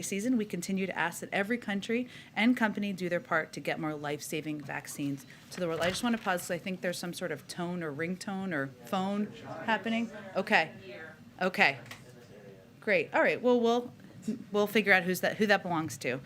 season, we continue to ask that every country and company do their part to get more life-saving vaccines to the world. I just want to pause because I think there's some sort of tone or ringtone or phone happening. Okay. Okay. Great. All right. Well, we'll figure out who that belongs to.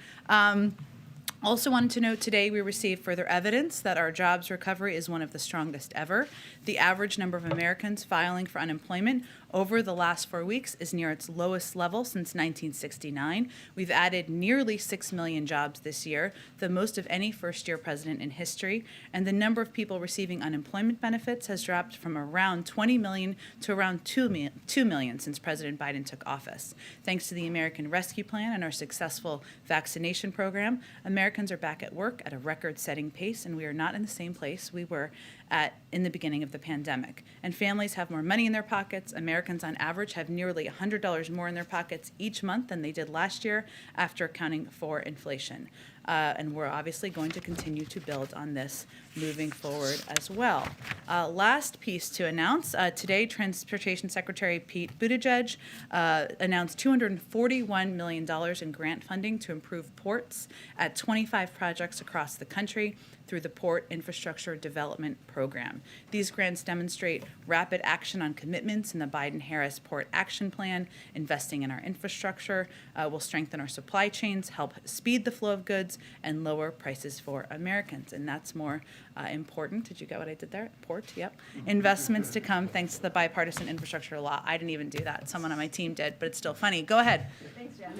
Also wanted to note today we received further evidence that our jobs recovery is one of the strongest ever. The average number of Americans filing for unemployment over the last 4 weeks is near its lowest level since 1969. We've added nearly 6 million jobs this year, the most of any first-year president in history, and the number of people receiving unemployment benefits has dropped from around 20 million to around 2 million since President Biden took office. Thanks to the American Rescue Plan and our successful vaccination program, Americans are back at work at a record-setting pace, and we are not in the same place we were at in the beginning of the pandemic. And families have more money in their pockets. Americans on average have nearly $100 more in their pockets each month than they did last year after accounting for inflation. And we're obviously going to continue to build on this moving forward as well. Last piece to announce, today Transportation Secretary Pete Buttigieg announced $241 million in grant funding to improve ports at 25 projects across the country through the Port Infrastructure Development Program. These grants demonstrate rapid action on commitments in the Biden-Harris Port Action Plan. Investing in our infrastructure will strengthen our supply chains, help speed the flow of goods, and lower prices for Americans. And that's more important. Did you get what I did there? Port, yep. Investments to come thanks to the bipartisan infrastructure law. I didn't even do that. Someone on my team did, but it's still funny. Go ahead. Thanks, Jen.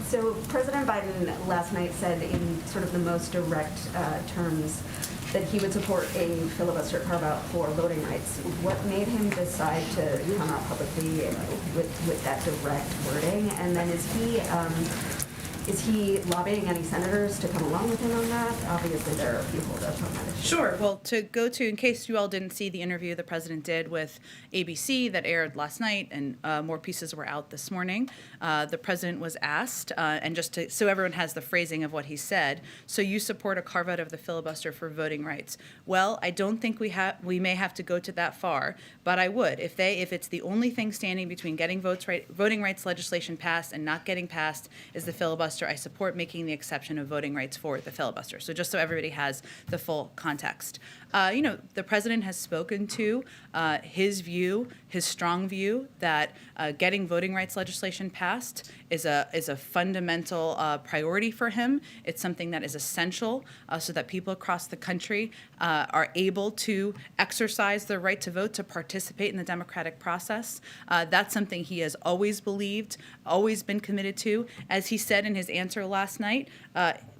So President Biden last night said in sort of the most direct terms that he would support a filibuster carve-out for voting rights. What made him decide to come out publicly with that direct wording? And then is he lobbying any senators to come along with him on that? Obviously, there are a few holdups on that issue. Sure. Well, in case you all didn't see the interview the president did with ABC that aired last night, and more pieces were out this morning, the president was asked, and so everyone has the phrasing of what he said, so you support a carve-out of the filibuster for voting rights. Well, I don't think we may have to go to that far, but I would. If it's the only thing standing between getting voting rights legislation passed and not getting passed is the filibuster, I support making the exception of voting rights for the filibuster. So just so everybody has the full context. The president has spoken to his strong view that getting voting rights legislation passed is a fundamental priority for him. It's something that is essential so that people across the country are able to exercise their right to vote, to participate in the democratic process. That's something he has always believed, always been committed to. As he said in his answer last night,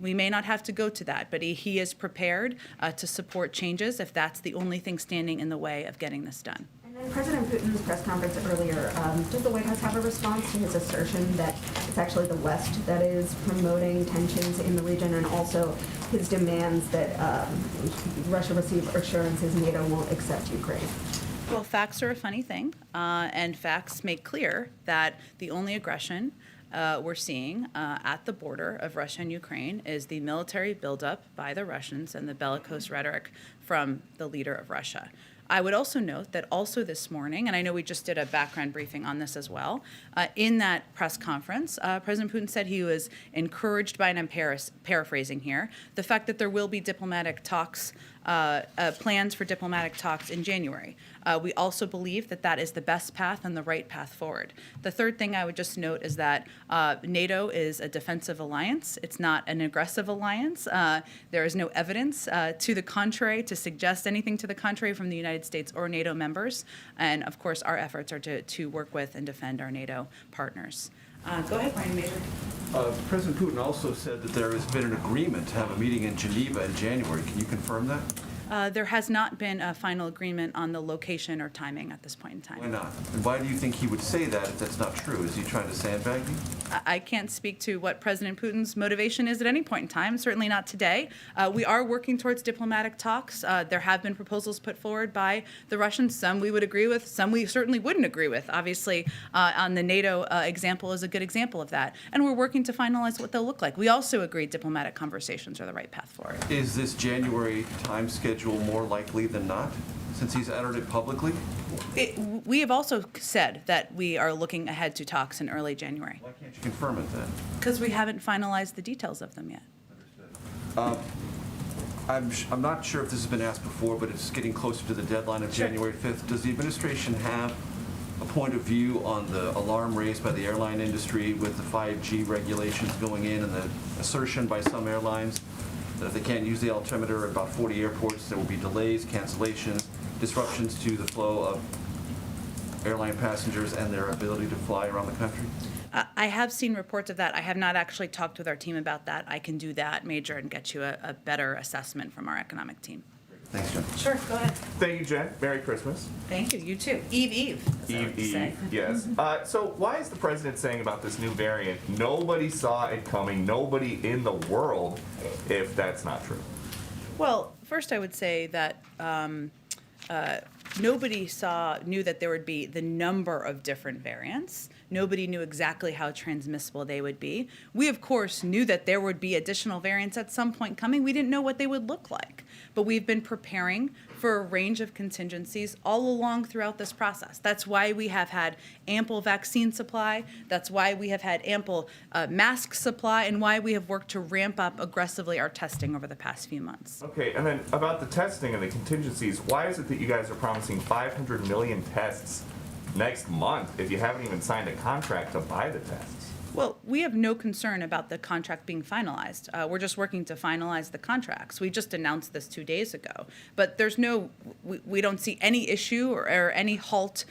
we may not have to go to that, but he is prepared to support changes if that's the only thing standing in the way of getting this done. And then President Putin's press conference earlier, did the White House have a response to his assertion that it's actually the West that is promoting tensions in the region, and also his demands that Russia receive assurances NATO won't accept Ukraine? Well, facts are a funny thing, and facts make clear that the only aggression we're seeing at the border of Russia and Ukraine is the military buildup by the Russians and the bellicose rhetoric from the leader of Russia. I would also note that also this morning, and I know we just did a background briefing on this as well, in that press conference, President Putin said he was encouraged by, and I'm paraphrasing here, the fact that there will be diplomatic talks, plans for diplomatic talks in January. We also believe that that is the best path and the right path forward. The third thing I would just note is that NATO is a defensive alliance. It's not an aggressive alliance. There is no evidence to the contrary, to suggest anything to the contrary from the United States or NATO members. And of course, our efforts are to work with and defend our NATO partners. Go ahead, Brian Major. President Putin also said that there has been an agreement to have a meeting in Geneva in January. Can you confirm that? There has not been a final agreement on the location or timing at this point in time. Why not? And why do you think he would say that if that's not true? Is he trying to sandbag you? I can't speak to what President Putin's motivation is at any point in time, certainly not today. We are working towards diplomatic talks. There have been proposals put forward by the Russians. Some we would agree with, some we certainly wouldn't agree with. Obviously, on the NATO example is a good example of that. And we're working to finalize what they'll look like. We also agree diplomatic conversations are the right path forward. Is this January time schedule more likely than not? Is since he's uttered it publicly? We have also said that we are looking ahead to talks in early January, Why can't you confirm it then? because we haven't finalized the details of them yet. I'm not sure if this has been asked before, but it's getting closer to the deadline of Sure. January 5th. Does the administration have a point of view on the alarm raised by the airline industry with the 5G regulations going in and the assertion by some airlines that if they can't use the altimeter at about 40 airports, there will be delays, cancellations, disruptions to the flow of airline passengers and their ability to fly around the country? I have seen reports of that. I have not actually talked with our team about that. I can do that, Major, and get you a better assessment from our economic team. Thanks, Jen. Sure, go ahead. Thank you, Jen. Merry Christmas. Thank you. You too. Eve. as I like to say. Yes. So why is the president saying about this new variant, nobody saw it coming, nobody in the world, if that's not true? Well, first I would say that nobody knew that there would be the number of different variants. Nobody knew exactly how transmissible they would be. We, of course, knew that there would be additional variants at some point coming. We didn't know what they would look like. But we've been preparing for a range of contingencies all along throughout this process. That's why we have had ample vaccine supply. That's why we have had ample mask supply, and why we have worked to ramp up aggressively our testing over the past few months. Okay, and then about the testing and the contingencies, why is it that you guys are promising 500 million tests next month if you haven't even signed a contract to buy the tests? Well, we have no concern about the contract being finalized. We're just working to finalize the contracts. We just announced this 2 days ago. But we don't see any issue or any halt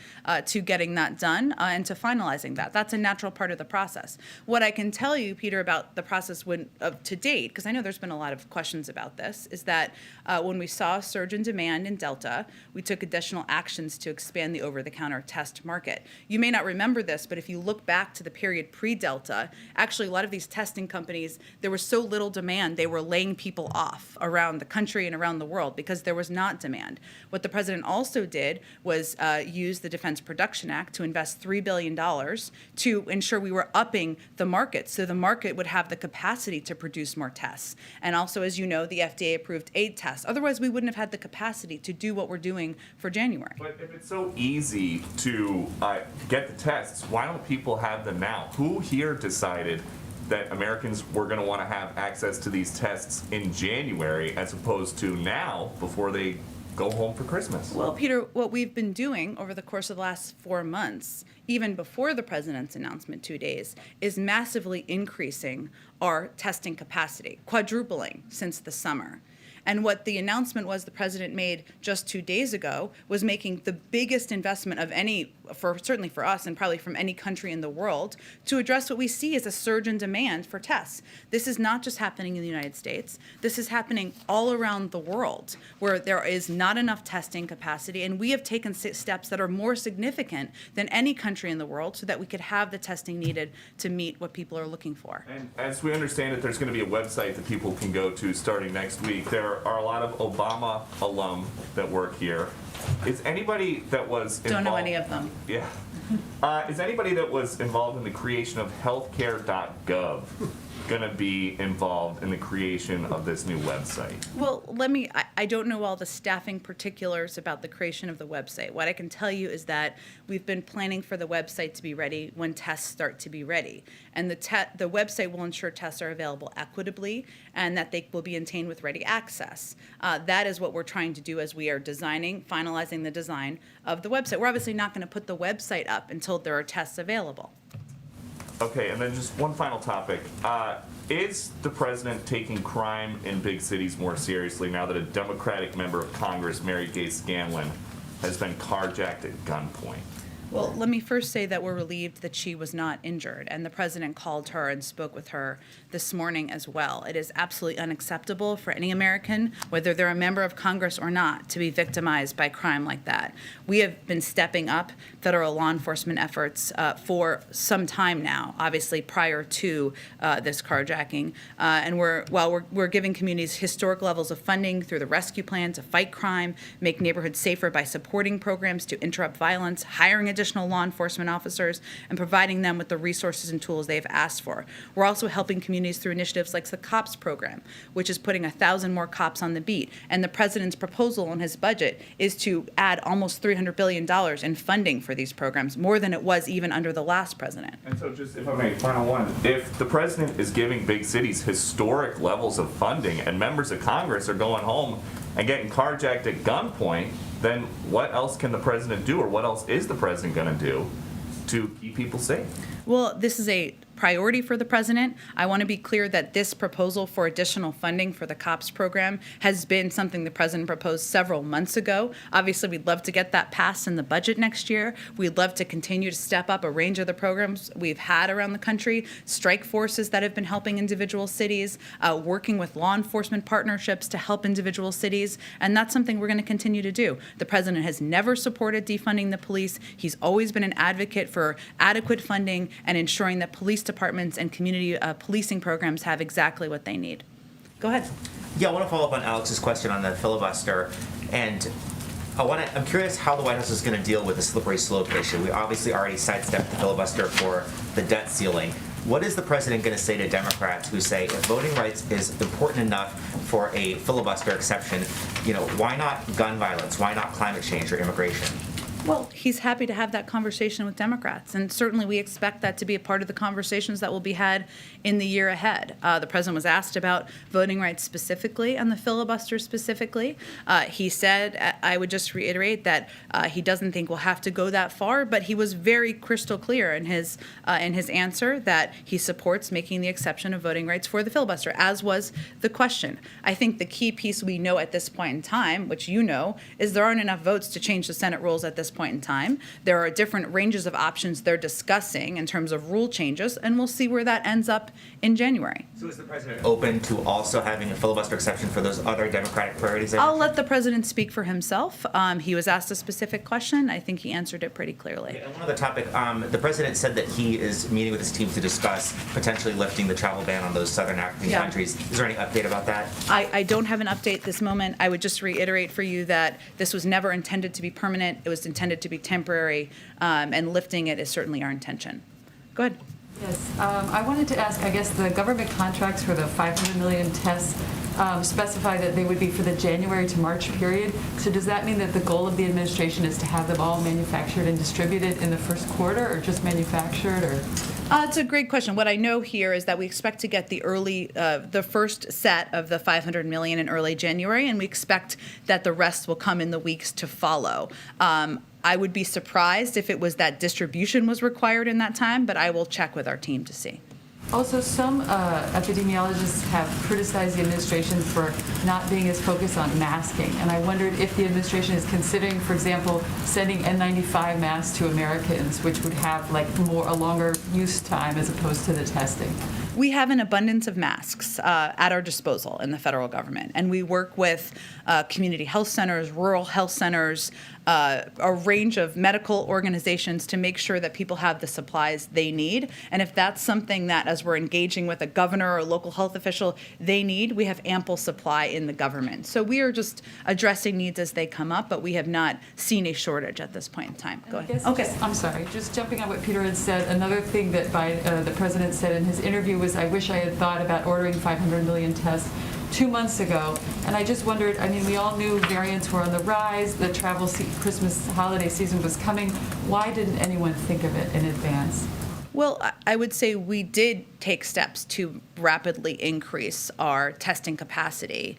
to getting that done and to finalizing that. That's a natural part of the process. What I can tell you, Peter, about the process to date, because I know there's been a lot of questions about this, is that when we saw a surge in demand in Delta, we took additional actions to expand the over-the-counter test market. You may not remember this, but if you look back to the period pre-Delta, actually a lot of these testing companies, there was so little demand, they were laying people off around the country and around the world because there was not demand. What the president also did was use the Defense Production Act to invest $3 billion to ensure we were upping the market so the market would have the capacity to produce more tests. And also, as you know, the FDA approved 8 tests. Otherwise, we wouldn't have had the capacity to do what we're doing for January. But if it's so easy to get the tests, why don't people have them now? Who here decided that Americans were going to want to have access to these tests in January as opposed to now before they go home for Christmas? Well, Peter, what we've been doing over the course of the last 4 months, even before the president's announcement 2 days, is massively increasing our testing capacity, quadrupling since the summer. And what the announcement was the president made just 2 days ago was making the biggest investment of any, certainly for us and probably from any country in the world, to address what we see as a surge in demand for tests. This is not just happening in the United States. This is happening all around the world where there is not enough testing capacity, and we have taken steps that are more significant than any country in the world so that we could have the testing needed to meet what people are looking for. And as we understand it, there's going to be a website that people can go to starting next week. There are a lot of Obama alum that work here. Is anybody that was involved... Don't know any of them. Yeah. Is anybody that was involved in the creation of healthcare.gov going to be involved in the creation of this new website? Well, I don't know all the staffing particulars about the creation of the website. What I can tell you is that we've been planning for the website to be ready when tests start to be ready. And the website will ensure tests are available equitably and that they will be obtained with ready access. That is what we're trying to do as we are finalizing the design of the website. We're obviously not going to put the website up until there are tests available. Okay, and then just one final topic. Is the president taking crime in big cities more seriously now that a Democratic member of Congress, Mary Gay Scanlon, has been carjacked at gunpoint? Well, let me first say that we're relieved that she was not injured, and the president called her and spoke with her this morning as well. It is absolutely unacceptable for any American, whether they're a member of Congress or not, to be victimized by crime like that. We have been stepping up federal law enforcement efforts for some time now, obviously prior to this carjacking, and we're giving communities historic levels of funding through the rescue plan to fight crime, make neighborhoods safer by supporting programs to interrupt violence, hiring additional additional law enforcement officers and providing them with the resources and tools they've asked for. We're also helping communities through initiatives like the COPS program, which is putting 1,000 more cops on the beat. And the president's proposal in his budget is to add almost $300 billion in funding for these programs, more than it was even under the last president. And so just, if I may, final one, if the president is giving big cities historic levels of funding and members of Congress are going home and getting carjacked at gunpoint, then what else can the president do, or what else is the president going to do to keep people safe? Well, this is a priority for the president. I want to be clear that this proposal for additional funding for the COPS program has been something the president proposed several months ago. Obviously, we'd love to get that passed in the budget next year. We'd love to continue to step up a range of the programs we've had around the country, strike forces that have been helping individual cities, working with law enforcement partnerships to help individual cities, and that's something we're going to continue to do. The president has never supported defunding the police. He's always been an advocate for adequate funding and ensuring that police departments and community policing programs have exactly what they need. Go ahead. Yeah, I want to follow up on Alex's question on the filibuster, and I'm curious how the White House is going to deal with the slippery slope issue. We obviously already sidestepped the filibuster for the debt ceiling. What is the president going to say to Democrats who say if voting rights is important enough for a filibuster exception, why not gun violence? Why not climate change or immigration? Well, he's happy to have that conversation with Democrats, and certainly we expect that to be a part of the conversations that will be had in the year ahead. The president was asked about voting rights specifically and the filibuster specifically. He said, I would just reiterate that he doesn't think we'll have to go that far, but he was very crystal clear in his answer that he supports making the exception of voting rights for the filibuster, as was the question. I think the key piece we know at this point in time, which you know, is there aren't enough votes to change the Senate rules at this point in time. There are different ranges of options they're discussing in terms of rule changes, and we'll see where that ends up in January. So is the president open to also having a filibuster exception for those other Democratic priorities? I'll let the president speak for himself. He was asked a specific question. I think he answered it pretty clearly. And one other topic, the president said that he is meeting with his team to discuss potentially lifting the travel ban on those southern African countries. Is there any update about that? I don't have an update at this moment. I would just reiterate for you that this was never intended to be permanent. It was intended to be temporary, and lifting it is certainly our intention. Go ahead. Yes, I wanted to ask, I guess the government contracts for the 500 million tests specify that they would be for the January to March period. So does that mean that the goal of the administration is to have them all manufactured and distributed in the first quarter, or just manufactured, or? It's a great question. What I know here is that we expect to get the first set of the 500 million in early January, and we expect that the rest will come in the weeks to follow. I would be surprised if it was that distribution was required in that time, but I will check with our team to see. Also, some epidemiologists have criticized the administration for not being as focused on masking, and I wondered if the administration is considering, for example, sending N95 masks to Americans, which would have a longer use time as opposed to the testing. We have an abundance of masks at our disposal in the federal government, and we work with community health centers, rural health centers, a range of medical organizations to make sure that people have the supplies they need. And if that's something that, as we're engaging with a governor or a local health official, they need, we have ample supply in the government. So we are just addressing needs as they come up, but we have not seen a shortage at this point in time. Go ahead. Okay. I'm sorry. Just jumping on what Peter had said, another thing that the president said in his interview was, I wish I had thought about ordering 500 million tests 2 months ago. And I just wondered, we all knew variants were on the rise, the Christmas holiday season was coming. Why didn't anyone think of it in advance? Well, I would say we did take steps to rapidly increase our testing capacity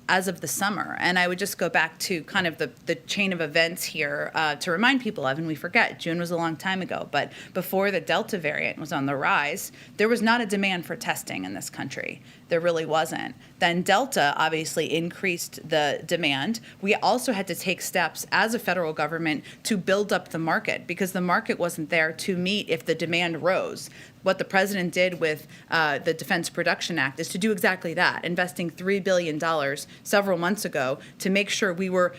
as of the summer. And I would just go back to kind of the chain of events here to remind people of, and we forget, June was a long time ago, but before the Delta variant was on the rise, there was not a demand for testing in this country. There really wasn't. Then Delta obviously increased the demand. We also had to take steps as a federal government to build up the market because the market wasn't there to meet if the demand rose. what the president did with the Defense Production Act is to do exactly that, investing $3 billion several months ago to make sure we were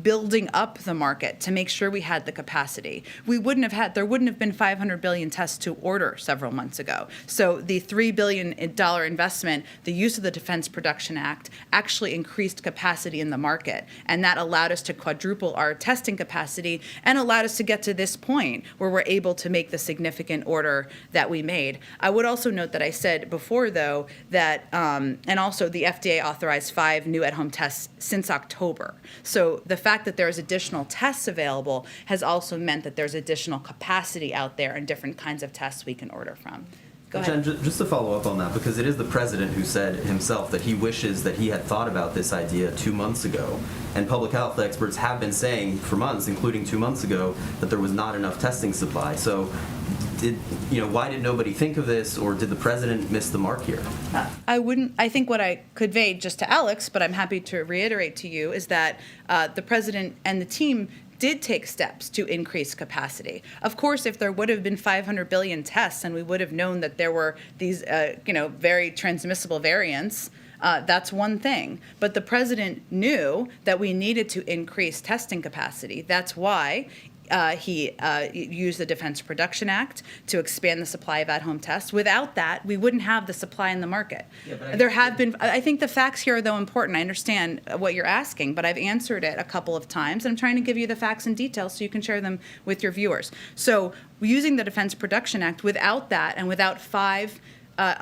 building up the market, to make sure we had the capacity. There wouldn't have been 500 billion tests to order several months ago. So the $3 billion investment, the use of the Defense Production Act, actually increased capacity in the market. And that allowed us to quadruple our testing capacity and allowed us to get to this point where we're able to make the significant order that we made. I would also note that I said before, though, that, and also the FDA authorized 5 new at-home tests since October. So the fact that there's additional tests available has also meant that there's additional capacity out there and different kinds of tests we can order from. Go ahead. Jen, just to follow up on that, because it is the president who said himself that he wishes that he had thought about this idea 2 months ago. And public health experts have been saying for months, including 2 months ago, that there was not enough testing supply. So, why did nobody think of this, or did the president miss the mark here? I think what I conveyed just to Alex, but I'm happy to reiterate to you, is that the president and the team did take steps to increase capacity. Of course, if there would have been 500 billion tests and we would have known that there were these, very transmissible variants, that's one thing. But the president knew that we needed to increase testing capacity. That's why he used the Defense Production Act to expand the supply of at-home tests. Without that, we wouldn't have the supply in the market. I think the facts here are, though, important. I understand what you're asking, but I've answered it a couple of times. I'm trying to give you the facts and details so you can share them with your viewers. So using the Defense Production Act, without that and without 5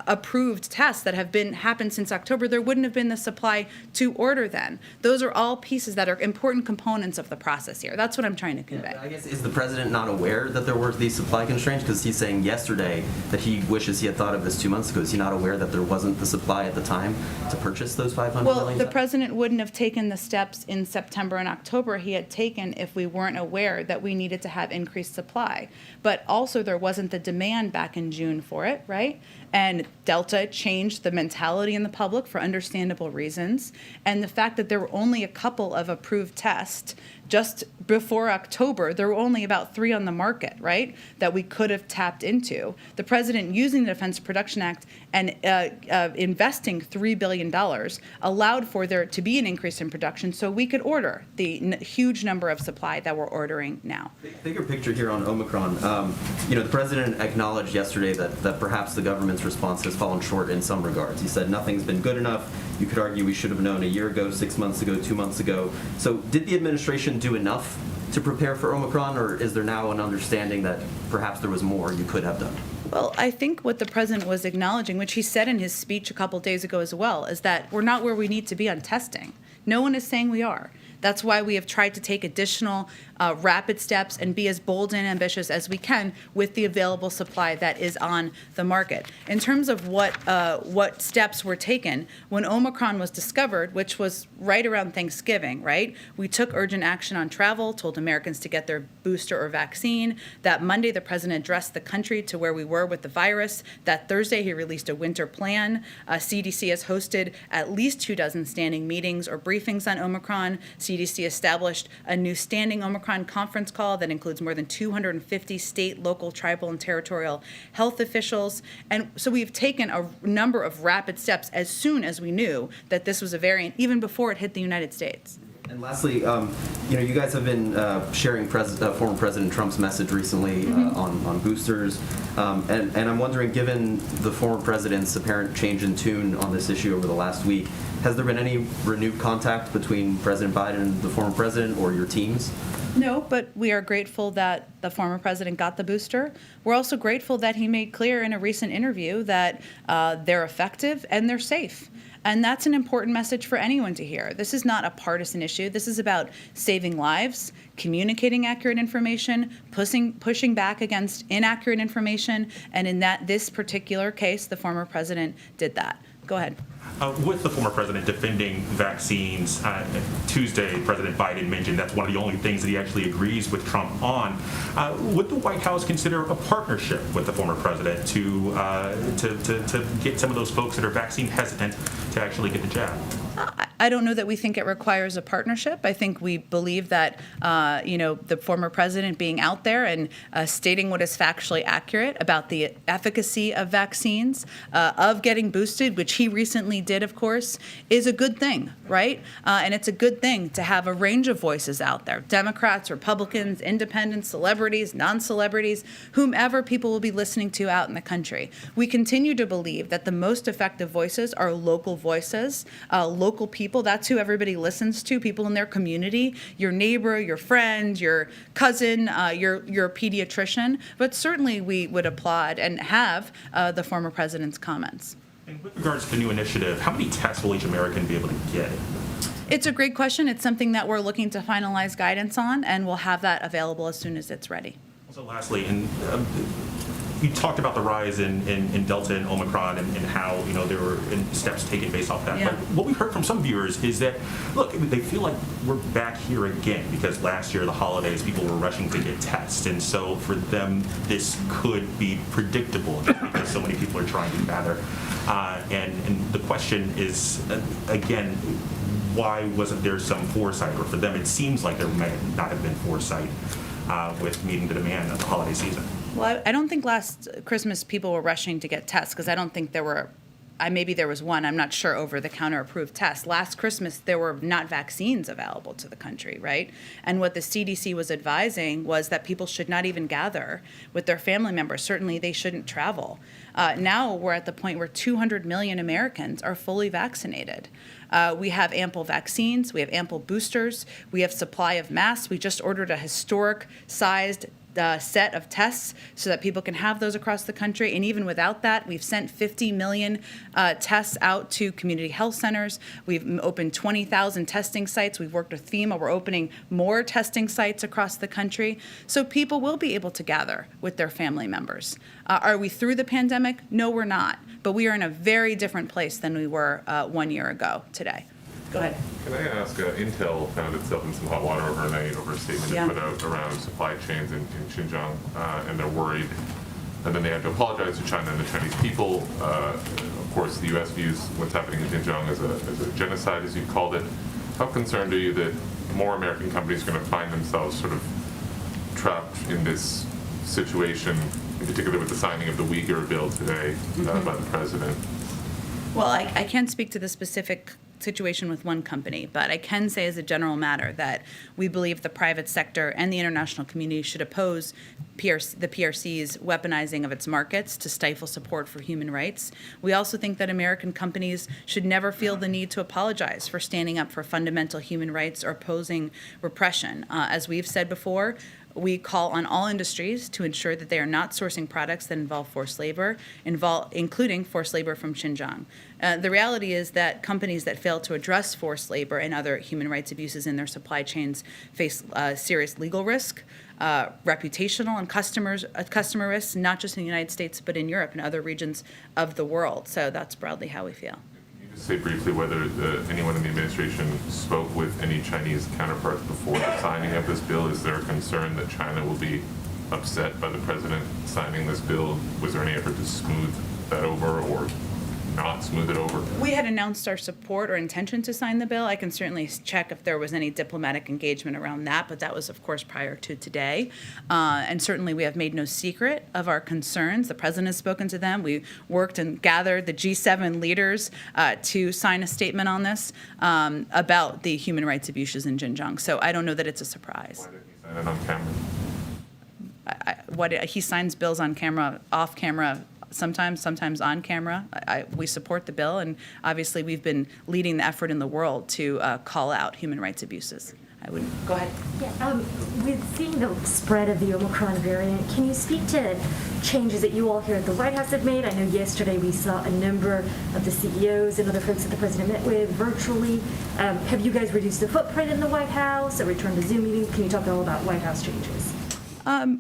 approved tests that have happened since October, there wouldn't have been the supply to order then. Those are all pieces that are important components of the process here. That's what I'm trying to convey. I guess, is the president not aware that there were these supply constraints? Because he's saying yesterday that he wishes he had thought of this 2 months ago. Is he not aware that there wasn't the supply at the time to purchase those 500 Well, million the tests? president wouldn't have taken the steps in September and October he had taken if we weren't aware that we needed to have increased supply. But also there wasn't the demand back in June for it, right? And Delta changed the mentality in the public for understandable reasons. And the fact that there were only a couple of approved tests just before October, there were only about 3 on the market, right, that we could have tapped into. The president, using the Defense Production Act and investing $3 billion, allowed for there to be an increase in production so we could order the huge number of supply that we're ordering now. Bigger picture here on Omicron. The president acknowledged yesterday that perhaps the government's response has fallen short in some regards. He said nothing's been good enough. You could argue we should have known a year ago, 6 months ago, 2 months ago. So did the administration do enough to prepare for Omicron, or is there now an understanding that perhaps there was more you could have done? Well, I think what the president was acknowledging, which he said in his speech a couple days ago as well, is that we're not where we need to be on testing. No one is saying we are. That's why we have tried to take additional rapid steps and be as bold and ambitious as we can with the available supply that is on the market. In terms of what steps were taken, when Omicron was discovered, which was right around Thanksgiving, right? We took urgent action on travel, told Americans to get their booster or vaccine. That Monday, the president addressed the country to where we were with the virus. That Thursday, he released a winter plan. CDC has hosted at least 24 standing meetings or briefings on Omicron. CDC established a new standing Omicron conference call that includes more than 250 state, local, tribal, and territorial health officials. And so we've taken a number of rapid steps as soon as we knew that this was a variant, even before it hit the United States. And lastly, you guys have been sharing former President Trump's message recently on boosters, and I'm wondering, given the former president's apparent change in tune on this issue over the last week, has there been any renewed contact between President Biden and the former president or your teams? No, but we are grateful that the former president got the booster. We're also grateful that he made clear in a recent interview that they're effective and they're safe. And that's an important message for anyone to hear. This is not a partisan issue. This is about saving lives, communicating accurate information, pushing back against inaccurate information. And in this particular case, the former president did that. Go ahead. With the former president defending vaccines, Tuesday, President Biden mentioned that's one of the only things that he actually agrees with Trump on. Would the White House consider a partnership with the former president to get some of those folks that are vaccine hesitant to actually get the jab? I don't know that we think it requires a partnership. I think we believe that, the former president being out there and stating what is factually accurate about the efficacy of vaccines, of getting boosted, which he recently did, of course, is a good thing, right? And it's a good thing to have a range of voices out there. Democrats, Republicans, independents, celebrities, non-celebrities, whomever people will be listening to out in the country. We continue to believe that the most effective voices are local voices, local people. That's who everybody listens to, people in their community, your neighbor, your friend, your cousin, your pediatrician. But certainly we would applaud and have the former president's comments. And with regards to the new initiative, how many tests will each American be able to get? It's a great question. It's something that we're looking to finalize guidance on, and we'll have that available as soon as it's ready. So lastly, you talked about the rise in Delta and Omicron and how, there were steps taken based off that. Yeah. But what we've heard from some viewers is that, look, they feel like we're back here again because last year, the holidays, people were rushing to get tests. And so for them, this could be predictable just because so many people are trying to gather. And the question is, again, why wasn't there some foresight? Or for them, it seems like there might not have been foresight with meeting the demand of the holiday season. Well, I don't think last Christmas people were rushing to get tests because I don't think there were, maybe there was one, I'm not sure, over-the-counter approved test. Last Christmas, there were not vaccines available to the country, right? And what the CDC was advising was that people should not even gather with their family members. Certainly, they shouldn't travel. Now we're at the point where 200 million Americans are fully vaccinated. We have ample vaccines. We have ample boosters. We have supply of masks. We just ordered a historic-sized set of tests so that people can have those across the country. And even without that, we've sent 50 million tests out to community health centers. We've opened 20,000 testing sites. We've worked with FEMA. We're opening more testing sites across the country. So people will be able to gather with their family members. Are we through the pandemic? No, we're not. But we are in a very different place than we were 1 year ago today. Go ahead. Can I ask, Intel found itself in some hot water overnight over a statement Yeah. they put out around supply chains in Xinjiang, and they're worried. And then they had to apologize to China and the Chinese people. Of course, the U.S. views what's happening in Xinjiang as a genocide, as you called it. How concerned are you that more American companies are going to find themselves sort of trapped in this situation, in particular with the signing of the Uyghur bill today by the president? Well, I can't speak to the specific situation with one company, but I can say as a general matter that we believe the private sector and the international community should oppose the PRC's weaponizing of its markets to stifle support for human rights. We also think that American companies should never feel the need to apologize for standing up for fundamental human rights or opposing repression. As we've said before, we call on all industries to ensure that they are not sourcing products that involve forced labor, including forced labor from Xinjiang. The reality is that companies that fail to address forced labor and other human rights abuses in their supply chains face serious legal risk, reputational and customer risks, not just in the United States, but in Europe and other regions of the world. So that's broadly how we feel. Can you just say briefly whether anyone in the administration spoke with any Chinese counterparts before the signing of this bill? Is there a concern that China will be upset by the president signing this bill? Was there any effort to smooth that over or not smooth it over? We had announced our support or intention to sign the bill. I can certainly check if there was any diplomatic engagement around that, but that was, of course, prior to today. And certainly we have made no secret of our concerns. The president has spoken to them. We worked and gathered the G7 leaders to sign a statement on this about the human rights abuses in Xinjiang. So I don't know that it's a surprise. Why did he sign it on camera? He signs bills on camera, off camera, sometimes on camera. We support the bill, and obviously we've been leading the effort in the world to call out human rights abuses. Go ahead. Yeah, with seeing the spread of the Omicron variant, can you speak to changes that you all here at the White House have made? I know yesterday we saw a number of the CEOs and other folks that the president met with virtually. Have you guys reduced the footprint in the White House, a return to Zoom meetings? Can you talk all about White House changes?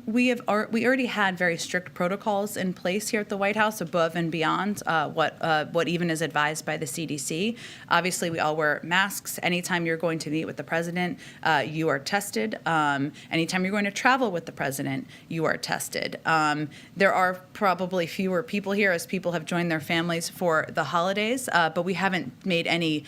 We already had very strict protocols in place here at the White House, above and beyond what even is advised by the CDC. Obviously, we all wear masks. Anytime you're going to meet with the president, you are tested. Anytime you're going to travel with the president, you are tested. There are probably fewer people here as people have joined their families for the holidays, but we haven't made any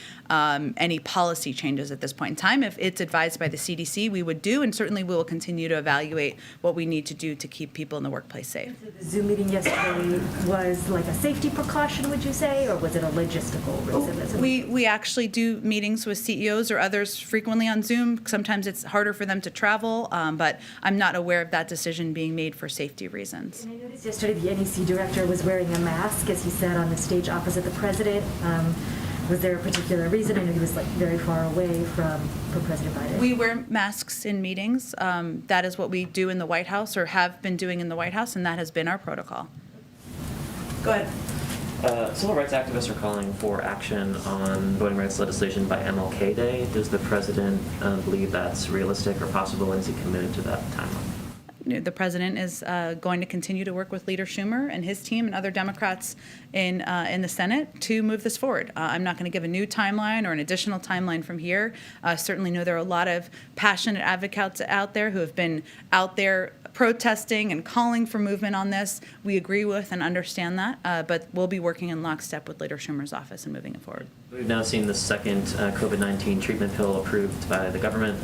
policy changes at this point in time. If it's advised by the CDC, we would do, and certainly we will continue to evaluate what we need to do to keep people in the workplace safe. The Zoom meeting yesterday was like a safety precaution, would you say, or was it a logistical reason? We actually do meetings with CEOs or others frequently on Zoom. Sometimes it's harder for them to travel, but I'm not aware of that decision being made for safety reasons. And I noticed yesterday the NEC director was wearing a mask as he sat on the stage opposite the president. Was there a particular reason? I know he was very far away from President Biden. We wear masks in meetings. That is what we do in the White House, or have been doing in the White House, and that has been our protocol. Go ahead. Civil rights activists are calling for action on voting rights legislation by MLK Day. Does the president believe that's realistic or possible, and is he committed to that timeline? The president is going to continue to work with Leader Schumer and his team and other Democrats in the Senate to move this forward. I'm not going to give a new timeline or an additional timeline from here. Certainly know there are a lot of passionate advocates out there who have been out there protesting and calling for movement on this. We agree with and understand that, but we'll be working in lockstep with Leader Schumer's office and moving it forward. We've now seen the second COVID-19 treatment pill approved by the government.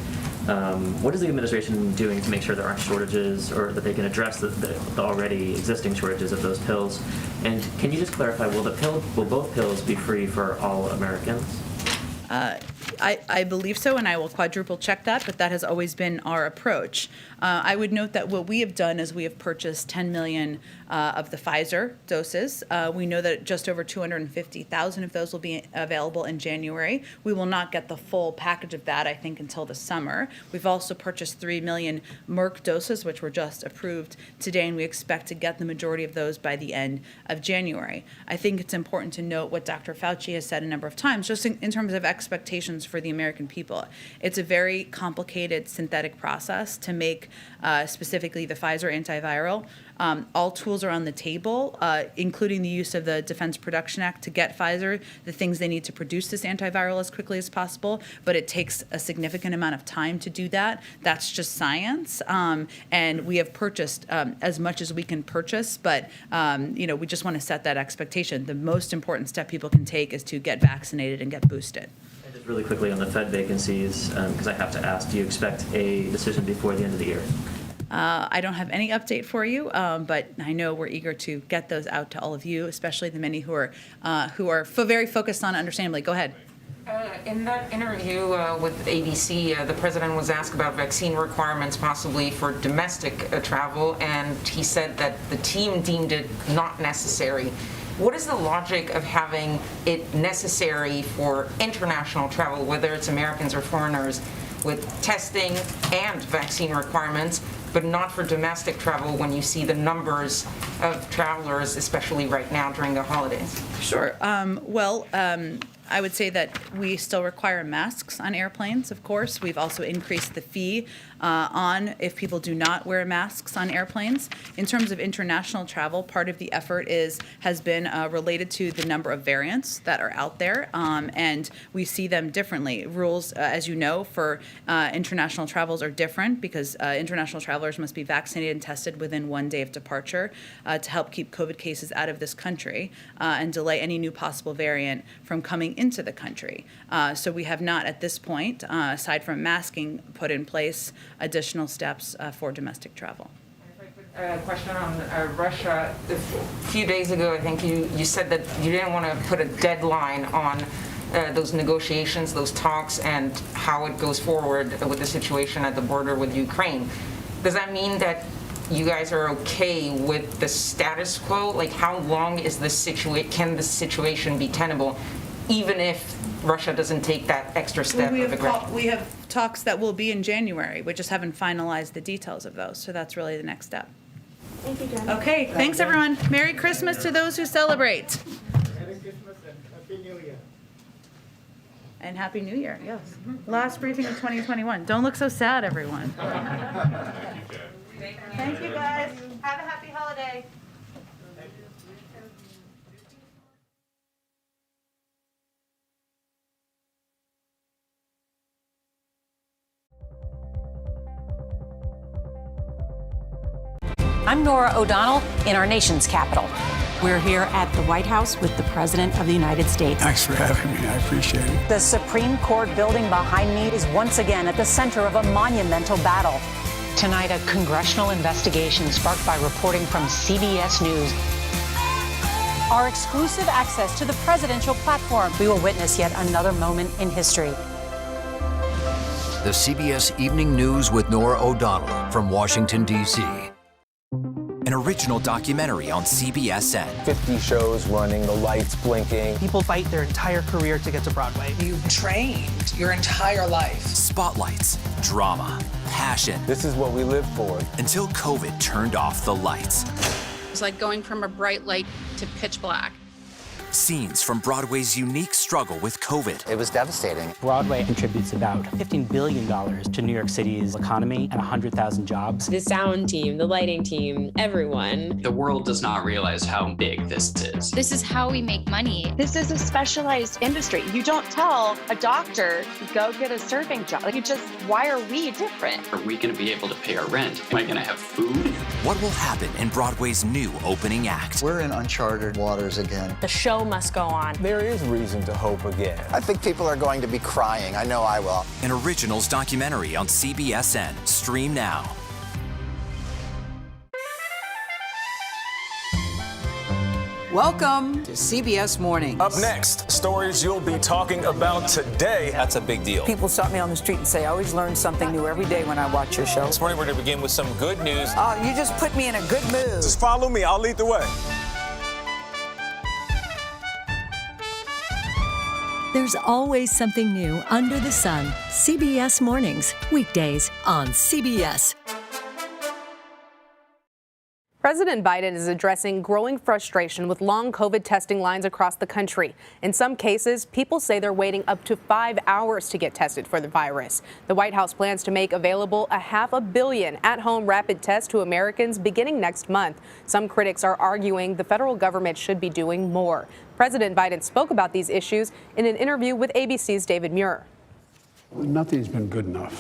What is the administration doing to make sure there aren't shortages, or that they can address the already existing shortages of those pills? And can you just clarify, will both pills be free for all Americans? I believe so, and I will quadruple check that, but that has always been our approach. I would note that what we have done is we have purchased 10 million of the Pfizer doses. We know that just over 250,000 of those will be available in January. We will not get the full package of that, I think, until the summer. We've also purchased 3 million Merck doses, which were just approved today, and we expect to get the majority of those by the end of January. I think it's important to note what Dr. Fauci has said a number of times, just in terms of expectations for the American people. It's a very complicated synthetic process to make specifically the Pfizer antiviral. All tools are on the table, including the use of the Defense Production Act to get Pfizer the things they need to produce this antiviral as quickly as possible, but it takes a significant amount of time to do that. That's just science, and we have purchased as much as we can purchase, but we just want to set that expectation. The most important step people can take is to get vaccinated and get boosted. And just really quickly on the Fed vacancies, because I have to ask, do you expect a decision before the end of the year? I don't have any update for you, but I know we're eager to get those out to all of you, especially the many who are very focused on understandably. Go ahead. In that interview with ABC, the president was asked about vaccine requirements possibly for domestic travel, and he said that the team deemed it not necessary. What is the logic of having it necessary for international travel, whether it's Americans or foreigners, with testing and vaccine requirements, but not for domestic travel when you see the numbers of travelers, especially right now during the holidays? Sure. I would say that we still require masks on airplanes, of course. We've also increased the fee on if people do not wear masks on airplanes. In terms of international travel, part of the effort has been related to the number of variants that are out there, and we see them differently. Rules, as you know, for international travels are different because international travelers must be vaccinated and tested within 1 day of departure to help keep COVID cases out of this country and delay any new possible variant from coming into the country. So we have not, at this point, aside from masking, put in place additional steps for domestic travel. A question on Russia. A few days ago, I think you said that you didn't want to put a deadline on those negotiations, those talks, and how it goes forward with the situation at the border with Ukraine. Does that mean that you guys are okay with the status quo? Like, how long is this can this situation be tenable, even if Russia doesn't take that extra step of aggression? We have talks that will be in January. We just haven't finalized the details of those, so that's really the next step. Thank you, Jen. Okay, thanks everyone. Merry Christmas to those who celebrate. Merry Christmas and Happy New Year. And Happy New Year, yes. Last briefing of 2021. Don't look so sad, everyone. Thank you, Jen. Thank you, guys. Have a happy holiday. I'm Nora O'Donnell in our nation's capital. We're here at the White House with the President of the United States. Thanks for having me. I appreciate it. The Supreme Court building behind me is once again at the center of a monumental battle. Tonight, a congressional investigation sparked by reporting from CBS News. Our exclusive access to the presidential platform. We will witness yet another moment in history. The CBS Evening News with Nora O'Donnell from Washington, D.C. An original documentary on CBSN. 50 shows running, the lights blinking. People fight their entire career to get to Broadway. You've trained your entire life. Spotlights, drama, passion. This is what we live for. Until COVID turned off the lights. It's like going from a bright light to pitch black. Scenes from Broadway's unique struggle with COVID. It was devastating. Broadway contributes about $15 billion to New York City's economy and 100,000 jobs. The sound team, the lighting team, everyone. The world does not realize how big this is. This is how we make money. This is a specialized industry. You don't tell a doctor to go get a serving job. Like, why are we different? Are we going to be able to pay our rent? Am I going to have food? What will happen in Broadway's new opening act? We're in uncharted waters again. The show must go on. There is reason to hope again. I think people are going to be crying. I know I will. An originals documentary on CBSN. Stream now. Welcome to CBS Mornings. Up next, stories you'll be talking about today. That's a big deal. People stop me on the street and say, I always learn something new every day when I watch your show. This morning, we're going to begin with some good news. Oh, you just put me in a good mood. Just follow me. I'll lead the way. There's always something new under the sun. CBS Mornings, weekdays on CBS. President Biden is addressing growing frustration with long COVID testing lines across the country. In some cases, people say they're waiting up to 5 hours to get tested for the virus. The White House plans to make available 500 million at-home rapid tests to Americans beginning next month. Some critics are arguing the federal government should be doing more. President Biden spoke about these issues in an interview with ABC's David Muir. Nothing's been good enough.